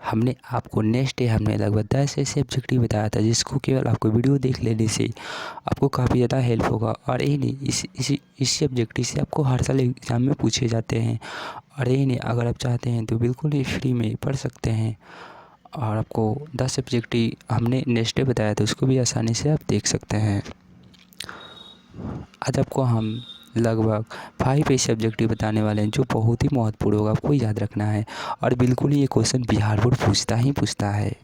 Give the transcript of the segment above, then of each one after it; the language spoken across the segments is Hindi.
हमने आपको नेक्स्ट डे हमने लगभग 10 ऐसे ऑब्जेक्टिव बताया था जिसको केवल आपको वीडियो देख लेने से आपको काफ़ी ज़्यादा हेल्प होगा। और यही नहीं, इसी ऑब्जेक्टिव से आपको हर साल एग्ज़ाम में पूछे जाते हैं। और यही नहीं, अगर आप चाहते हैं तो बिल्कुल ही फ्री में पढ़ सकते हैं। और आपको 10 ऑब्जेक्टिव हमने नेक्स्ट डे बताया था, उसको भी आसानी से आप देख सकते हैं। आज आपको हम लगभग 5 ऐसे ऑब्जेक्टिव बताने वाले हैं जो बहुत ही महत्वपूर्ण होगा, आपको याद रखना है। और बिल्कुल ही ये क्वेश्चन बिहार बोर्ड पूछता है।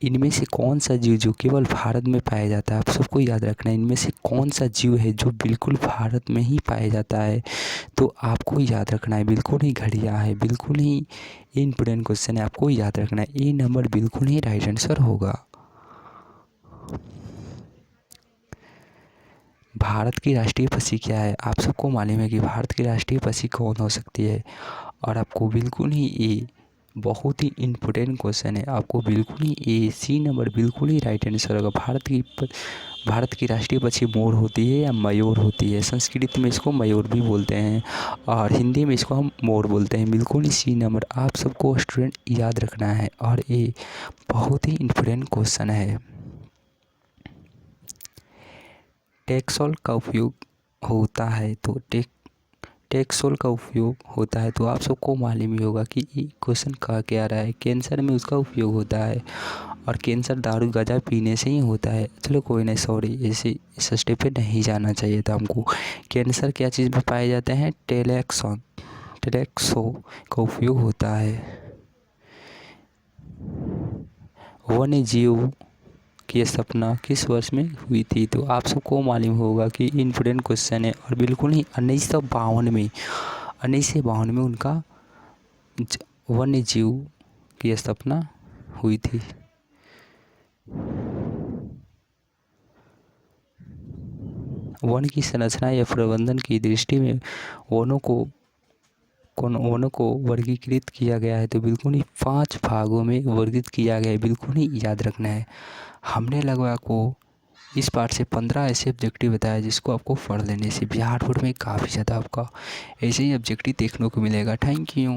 इनमें से कौन सा जीव जो केवल भारत में पाया जाता है, आप सबको याद रखना है। इनमें से कौन सा जीव है जो बिल्कुल भारत में ही पाया जाता है, तो आपको याद रखना है। बिल्कुल ही घड़िया है, बिल्कुल ही इम्पोर्टेंट क्वेश्चन है, आपको याद रखना है। ए नंबर बिल्कुल ही राइट आंसर होगा। भारत की राष्ट्रीय पक्षी क्या है? आप सबको मालूम है कि भारत की राष्ट्रीय पक्षी कौन हो सकती है। और आपको बिल्कुल ही ए, बहुत ही इम्पोर्टेंट क्वेश्चन है, आपको बिल्कुल ही ए सी नंबर बिल्कुल ही राइट आंसर होगा। भारत की राष्ट्रीय पक्षी मोर होती है या मयूर होती है? संस्कृत में इसको मयूर भी बोलते हैं और हिंदी में इसको हम मोर बोलते हैं। बिल्कुल ही सी नंबर आप सबको स्टूडेंट याद रखना है। और ये बहुत ही इम्पोर्टेंट क्वेश्चन है। टेक्सोल का उपयोग होता है तो टेक्सोल का उपयोग होता है तो आप सबको मालूम ही होगा कि ये क्वेश्चन कहा क्या रहा है। कैंसर में उसका उपयोग होता है और कैंसर दारू गांजा पीने से ही होता है। चलो कोई नहीं, सॉरी, ऐसे इस स्टेप पे नहीं जाना चाहिए था हमको। कैंसर क्या चीज़ में पाए जाते हैं? टेलेक्सो का उपयोग होता है। वन्य जीव की स्थापना किस वर्ष में हुई थी? तो आप सबको मालूम होगा कि इम्पोर्टेंट क्वेश्चन है। और बिल्कुल ही 1952 में उनका वन्य जीव की स्थापना हुई थी। वन की संरचना या प्रबंधन की दृष्टि में वनों को वर्गीकृत किया गया है। तो बिल्कुल ही 5 भागों में वर्गीकृत किया गया है, बिल्कुल ही याद रखना है। हमने लगभग आपको इस पार्ट से 15 ऐसे ऑब्जेक्टिव बताया जिसको आपको पढ़ लेने से बिहार बोर्ड में काफ़ी ज़्यादा आपका ऐसे ही ऑब्जेक्टिव देखने को मिलेगा। Thank you.